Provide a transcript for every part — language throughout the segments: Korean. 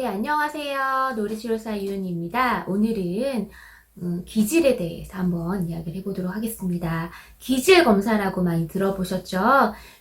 네, 안녕하세요. 놀이치료사 유은입니다. 오늘은 기질에 대해서 한번 이야기를 해보도록 하겠습니다. 기질 검사라고 많이 들어보셨죠?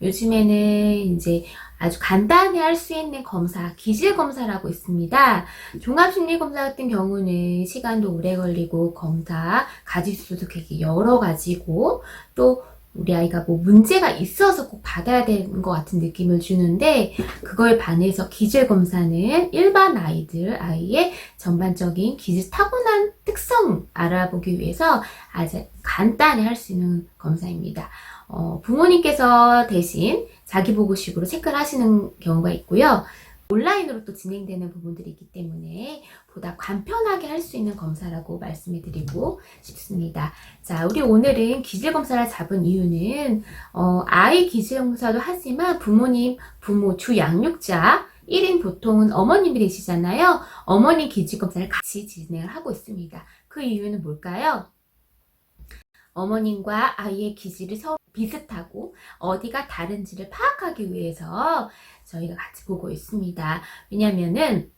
요즘에는 이제 아주 간단히 할 수 있는 검사, 기질 검사라고 있습니다. 종합심리검사 같은 경우는 시간도 오래 걸리고 검사 가지수도 되게 여러 가지고 또 우리 아이가 뭐 문제가 있어서 꼭 받아야 되는 것 같은 느낌을 주는데 그거에 반해서 기질 검사는 일반 아이의 전반적인 기질 타고난 특성 알아보기 위해서 아주 간단히 할 수 있는 검사입니다. 부모님께서 대신 자기보고식으로 체크를 하시는 경우가 있고요. 온라인으로 또 진행되는 부분들이 있기 때문에 보다 간편하게 할 수 있는 검사라고 말씀해 드리고 싶습니다. 자, 우리 오늘은 기질검사를 잡은 이유는 아이 기질검사도 하지만 부모, 주 양육자 1인 보통은 어머님이 되시잖아요. 어머니 기질검사를 같이 진행을 하고 있습니다. 그 이유는 뭘까요? 어머님과 아이의 기질이 서로 비슷하고 어디가 다른지를 파악하기 위해서 저희가 같이 보고 있습니다. 왜냐면은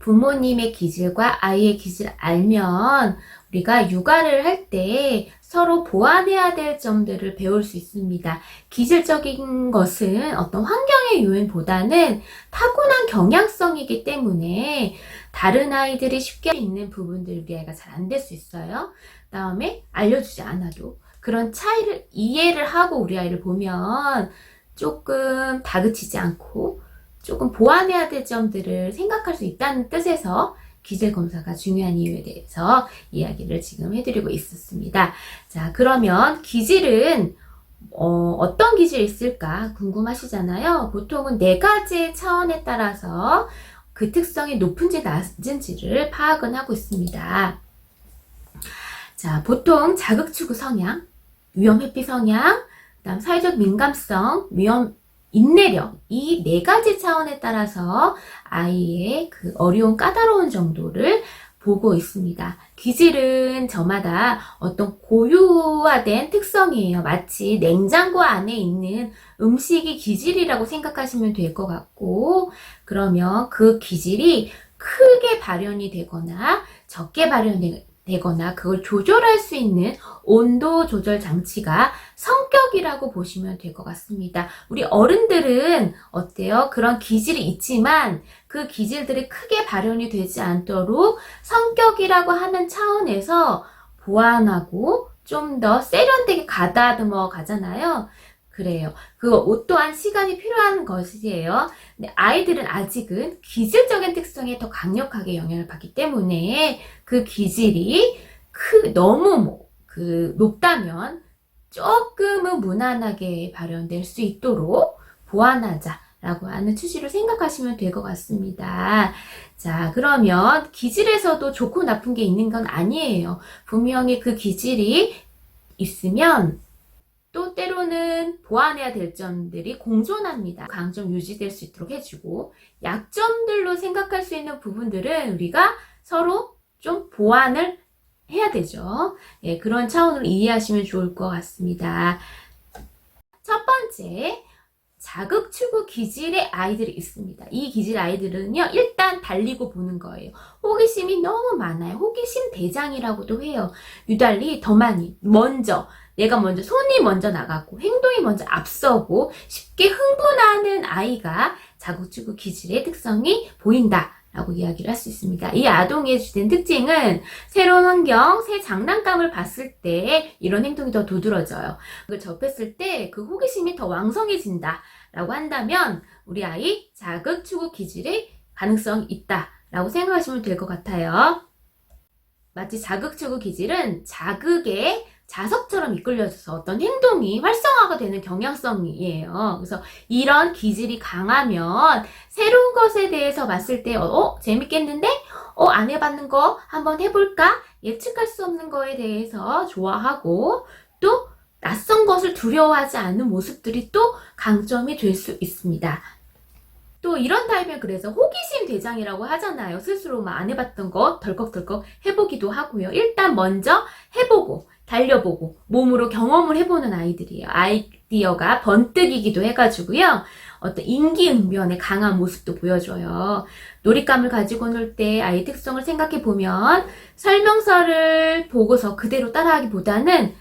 부모님의 기질과 아이의 기질을 알면 우리가 육아를 할 때 서로 보완해야 될 점들을 배울 수 있습니다. 기질적인 것은 어떤 환경의 요인보다는 타고난 경향성이기 때문에 다른 아이들이 쉽게 있는 부분들 우리 아이가 잘 안 될 수 있어요. 그다음에 알려주지 않아도 그런 차이를 이해를 하고 우리 아이를 보면 조금 다그치지 않고 조금 보완해야 될 점들을 생각할 수 있다는 뜻에서 기질 검사가 중요한 이유에 대해서 이야기를 지금 해드리고 있었습니다. 자, 그러면 기질은 어떤 기질이 있을까 궁금하시잖아요. 보통은 4가지 차원에 따라서 그 특성이 높은지 낮은지를 파악은 하고 있습니다. 자, 보통 자극추구 성향, 위험회피 성향, 그다음 사회적 민감성, 인내력, 이 4가지 차원에 따라서 아이의 그 어려운 까다로운 정도를 보고 있습니다. 기질은 저마다 어떤 고유화된 특성이에요. 마치 냉장고 안에 있는 음식이 기질이라고 생각하시면 될 것 같고, 그러면 그 기질이 크게 발현이 되거나 적게 발현되거나 그걸 조절할 수 있는 온도 조절 장치가 성격이라고 보시면 될 것 같습니다. 우리 어른들은 어때요? 그런 기질이 있지만 그 기질들이 크게 발현이 되지 않도록 성격이라고 하는 차원에서 보완하고 좀 더 세련되게 가다듬어 가잖아요. 그래요. 그거 또한 시간이 필요한 것이에요. 근데 아이들은 아직은 기질적인 특성에 더 강력하게 영향을 받기 때문에 그 기질이 너무 높다면 조금은 무난하게 발현될 수 있도록 보완하자라고 하는 취지로 생각하시면 될 것 같습니다. 자, 그러면 기질에서도 좋고 나쁜 게 있는 건 아니에요. 분명히 그 기질이 있으면 또 때로는 보완해야 될 점들이 공존합니다. 강점 유지될 수 있도록 해주고 약점들로 생각할 수 있는 부분들은 우리가 서로 좀 보완을 해야 되죠. 예, 그런 차원으로 이해하시면 좋을 것 같습니다. 첫 번째, 자극추구 기질의 아이들이 있습니다. 이 기질 아이들은요, 일단 달리고 보는 거예요. 호기심이 너무 많아요. 호기심 대장이라고도 해요. 유달리 더 많이, 내가 먼저 손이 먼저 나가고 행동이 먼저 앞서고 쉽게 흥분하는 아이가 자극추구 기질의 특성이 보인다 라고 이야기를 할 수 있습니다. 이 아동의 주된 특징은 새로운 환경, 새 장난감을 봤을 때 이런 행동이 더 두드러져요. 그걸 접했을 때 그 호기심이 더 왕성해진다 라고 한다면 우리 아이 자극추구 기질의 가능성이 있다 라고 생각하시면 될 것 같아요. 마치 자극추구 기질은 자극에 자석처럼 이끌려져서 어떤 행동이 활성화가 되는 경향성이에요. 그래서 이런 기질이 강하면 새로운 것에 대해서 봤을 때 재밌겠는데? 안 해봤는 거 한번 해볼까? 예측할 수 없는 거에 대해서 좋아하고 또 낯선 것을 두려워하지 않는 모습들이 또 강점이 될 수 있습니다. 또 이런 타입은 그래서 호기심 대장이라고 하잖아요. 스스로 안 해봤던 거 덜컥덜컥 해보기도 하고요. 일단 먼저 해보고 달려보고 몸으로 경험을 해보는 아이들이에요. 아이디어가 번뜩이기도 해가지고요. 어떤 임기응변의 강한 모습도 보여줘요. 놀잇감을 가지고 놀 때 아이의 특성을 생각해 보면 설명서를 보고서 그대로 따라하기보다는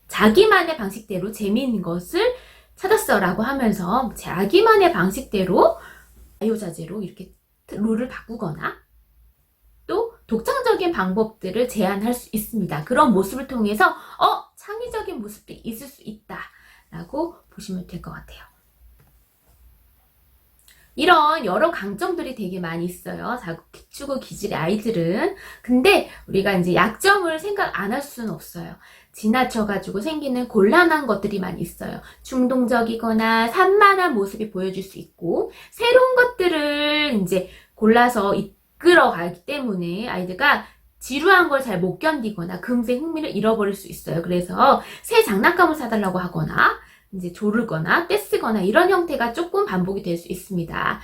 자기만의 방식대로 재미있는 것을 찾았어 라고 하면서 자기만의 방식대로 자유자재로 이렇게 룰을 바꾸거나 또 독창적인 방법들을 제안할 수 있습니다. 그런 모습을 통해서 창의적인 모습도 있을 수 있다 라고 보시면 될 것 같아요. 이런 여러 강점들이 되게 많이 있어요. 자구추구 기질의 아이들은. 근데 우리가 이제 약점을 생각 안 할 수는 없어요. 지나쳐가지고 생기는 곤란한 것들이 많이 있어요. 충동적이거나 산만한 모습이 보여질 수 있고, 새로운 것들을 이제 골라서 이끌어가기 때문에 아이들과 지루한 걸 잘 못 견디거나 금세 흥미를 잃어버릴 수 있어요. 그래서 새 장난감을 사달라고 하거나 이제 조르거나 떼쓰거나 이런 형태가 조금 반복이 될 수 있습니다.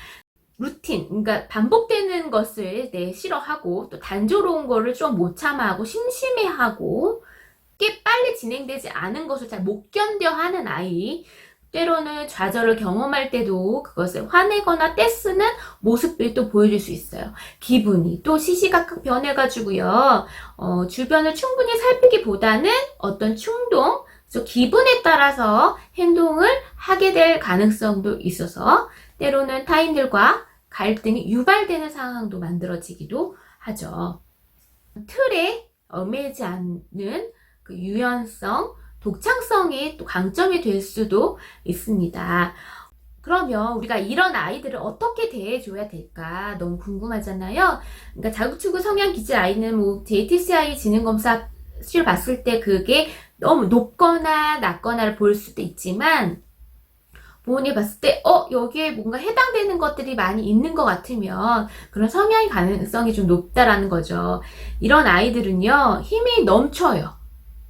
루틴, 그러니까 반복되는 것을 싫어하고 또 단조로운 거를 좀 못 참아하고 심심해하고 꽤 빨리 진행되지 않은 것을 잘 못 견뎌 하는 아이, 때로는 좌절을 경험할 때도 그것을 화내거나 떼쓰는 모습들이 또 보여줄 수 있어요. 기분이 또 시시각각 변해가지고요. 주변을 충분히 살피기보다는 어떤 충동, 기분에 따라서 행동을 하게 될 가능성도 있어서 때로는 타인들과 갈등이 유발되는 상황도 만들어지기도 하죠. 틀에 얽매이지 않는 그 유연성, 독창성이 또 강점이 될 수도 있습니다. 그러면 우리가 이런 아이들을 어떻게 대해줘야 될까 너무 궁금하잖아요. 그러니까 자구추구 성향 기질 아이는 뭐 JTCI 지능검사 실 봤을 때 그게 너무 높거나 낮거나를 볼 수도 있지만 부모님 봤을 때 여기에 뭔가 해당되는 것들이 많이 있는 것 같으면 그런 성향의 가능성이 좀 높다라는 거죠. 이런 아이들은요 힘이 넘쳐요.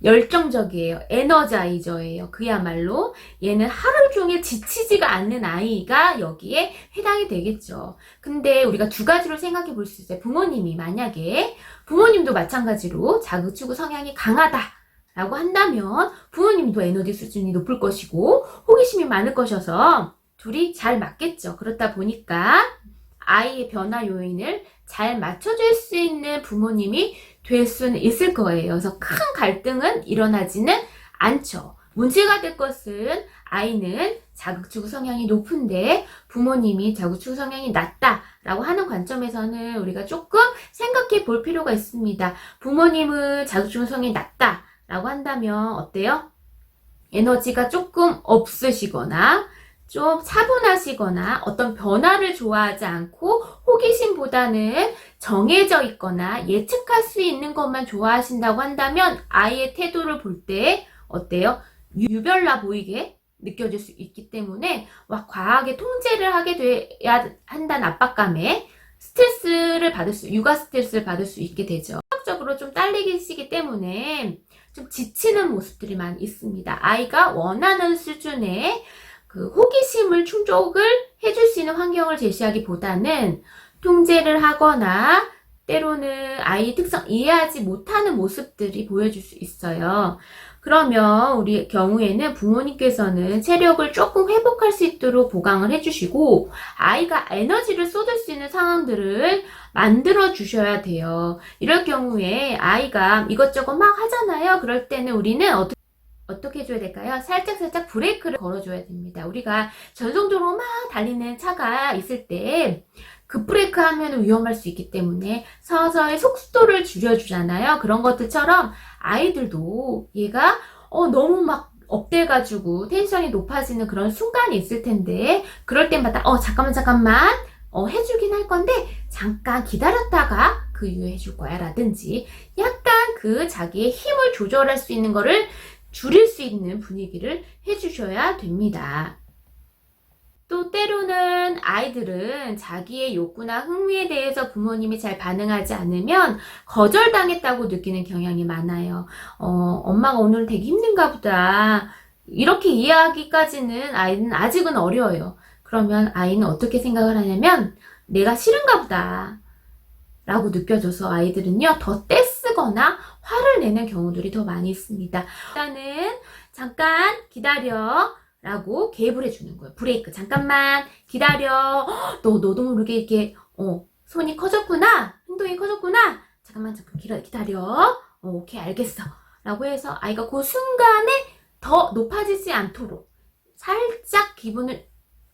열정적이에요. 에너자이저예요. 그야말로 얘는 하루 종일 지치지가 않는 아이가 여기에 해당이 되겠죠. 근데 우리가 두 가지로 생각해 볼 수 있어요. 부모님이 만약에 부모님도 마찬가지로 자구추구 성향이 강하다 라고 한다면 부모님도 에너지 수준이 높을 것이고 호기심이 많을 것이어서 둘이 잘 맞겠죠. 그렇다 보니까 아이의 변화 요인을 잘 맞춰줄 수 있는 부모님이 될 수는 있을 거예요. 그래서 큰 갈등은 일어나지는 않죠. 문제가 될 것은 아이는 자구추구 성향이 높은데 부모님이 자구추구 성향이 낮다라고 하는 관점에서는 우리가 조금 생각해 볼 필요가 있습니다. 부모님은 자구추구 성향이 낮다라고 한다면 어때요? 에너지가 조금 없으시거나 좀 차분하시거나 어떤 변화를 좋아하지 않고 호기심보다는 정해져 있거나 예측할 수 있는 것만 좋아하신다고 한다면 아이의 태도를 볼 때 어때요? 유별나 보이게 느껴질 수 있기 때문에 과하게 통제를 하게 돼야 한다는 압박감에 육아 스트레스를 받을 수 있게 되죠. 성격적으로 좀 딸리시기 때문에 좀 지치는 모습들이 많이 있습니다. 아이가 원하는 수준의 그 호기심을 충족을 해줄 수 있는 환경을 제시하기보다는 통제를 하거나 때로는 아이 특성 이해하지 못하는 모습들이 보여줄 수 있어요. 그러면 우리 경우에는 부모님께서는 체력을 조금 회복할 수 있도록 보강을 해주시고 아이가 에너지를 쏟을 수 있는 상황들을 만들어 주셔야 돼요. 이럴 경우에 아이가 이것저것 막 하잖아요. 그럴 때는 우리는 어떻게 해줘야 될까요? 살짝 브레이크를 걸어줘야 됩니다. 우리가 전속도로 막 달리는 차가 있을 때 급브레이크 하면 위험할 수 있기 때문에 서서히 속도를 줄여주잖아요. 그런 것들처럼 아이들도 얘가 너무 막 업돼가지고 텐션이 높아지는 그런 순간이 있을 텐데 그럴 때마다 잠깐만 해주긴 할 건데 잠깐 기다렸다가 그 이후에 해줄 거야 라든지 약간 그 자기의 힘을 조절할 수 있는 거를 줄일 수 있는 분위기를 해주셔야 됩니다. 또 때로는 아이들은 자기의 욕구나 흥미에 대해서 부모님이 잘 반응하지 않으면 거절당했다고 느끼는 경향이 많아요. 엄마가 오늘 되게 힘든가 보다. 이렇게 이해하기까지는 아이는 아직은 어려워요. 그러면 아이는 어떻게 생각을 하냐면 내가 싫은가 보다 라고 느껴져서 아이들은요 더 떼쓰거나 화를 내는 경우들이 더 많이 있습니다. 일단은 잠깐 기다려 라고 개입을 해주는 거예요. 브레이크. 잠깐만 기다려. 너도 모르게 이렇게 손이 커졌구나. 행동이 커졌구나. 잠깐만 기다려. 오케이 알겠어. 라고 해서 아이가 그 순간에 더 높아지지 않도록 살짝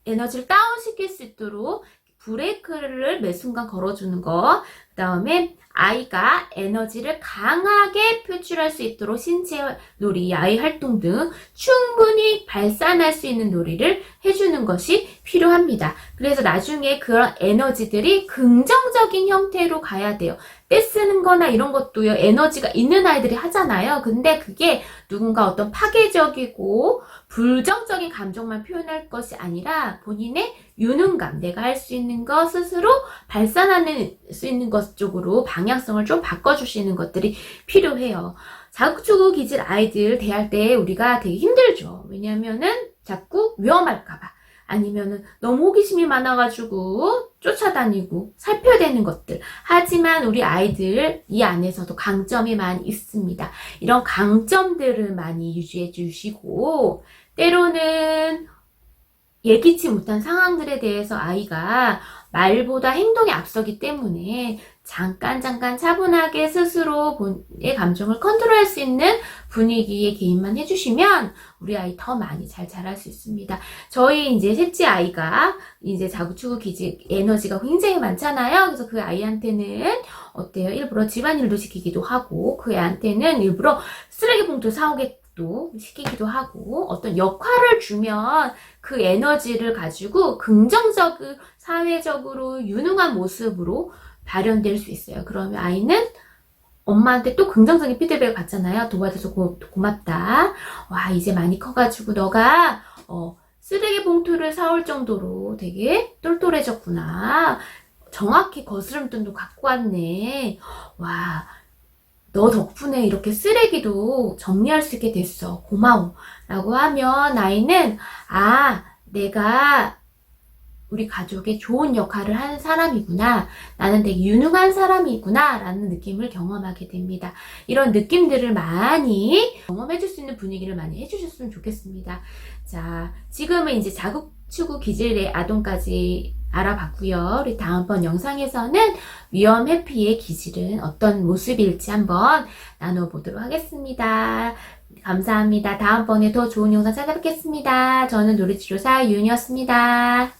에너지를 다운시킬 수 있도록 브레이크를 매 순간 걸어주는 거. 그 다음에 아이가 에너지를 강하게 표출할 수 있도록 신체 놀이, 야외 활동 등 충분히 발산할 수 있는 놀이를 해주는 것이 필요합니다. 그래서 나중에 그런 에너지들이 긍정적인 형태로 가야 돼요. 떼쓰는 거나 이런 것도요, 에너지가 있는 아이들이 하잖아요. 근데 그게 누군가 어떤 파괴적이고 불정적인 감정만 표현할 것이 아니라 본인의 유능감, 내가 할 수 있는 것 스스로 발산할 수 있는 것 쪽으로 방향성을 좀 바꿔주시는 것들이 필요해요. 자극추구 기질 아이들 대할 때 우리가 되게 힘들죠. 왜냐면은 자꾸 위험할까봐. 아니면은 너무 호기심이 많아가지고 쫓아다니고 살펴야 되는 것들. 하지만 우리 아이들 이 안에서도 강점이 많이 있습니다. 이런 강점들을 많이 유지해 주시고, 때로는 예기치 못한 상황들에 대해서 아이가 말보다 행동이 앞서기 때문에 잠깐 차분하게 스스로 본인의 감정을 컨트롤할 수 있는 분위기에 개입만 해주시면 우리 아이 더 많이 잘 자랄 수 있습니다. 저희 이제 셋째 아이가 이제 자구추구 기질 에너지가 굉장히 많잖아요. 그래서 그 아이한테는 어때요? 일부러 집안일도 시키기도 하고, 그 애한테는 일부러 쓰레기 봉투 사오게 또 시키기도 하고, 어떤 역할을 주면 그 에너지를 가지고 긍정적으로 사회적으로 유능한 모습으로 발현될 수 있어요. 그러면 아이는 엄마한테 또 긍정적인 피드백을 받잖아요. 도와줘서 고맙다. 와, 이제 많이 커가지고 너가 쓰레기 봉투를 사올 정도로 되게 똘똘해졌구나. 정확히 거스름돈도 갖고 왔네. 와, 너 덕분에 이렇게 쓰레기도 정리할 수 있게 됐어. 고마워. 라고 하면 아이는 내가 우리 가족에 좋은 역할을 하는 사람이구나. 나는 되게 유능한 사람이구나. 라는 느낌을 경험하게 됩니다. 이런 느낌들을 많이 경험해줄 수 있는 분위기를 많이 해주셨으면 좋겠습니다. 자, 지금은 이제 자극추구 기질의 아동까지 알아봤고요. 우리 다음번 영상에서는 위험 회피의 기질은 어떤 모습일지 한번 나눠보도록 하겠습니다. 감사합니다. 다음번에 더 좋은 영상 찾아뵙겠습니다. 저는 놀이치료사 윤이었습니다.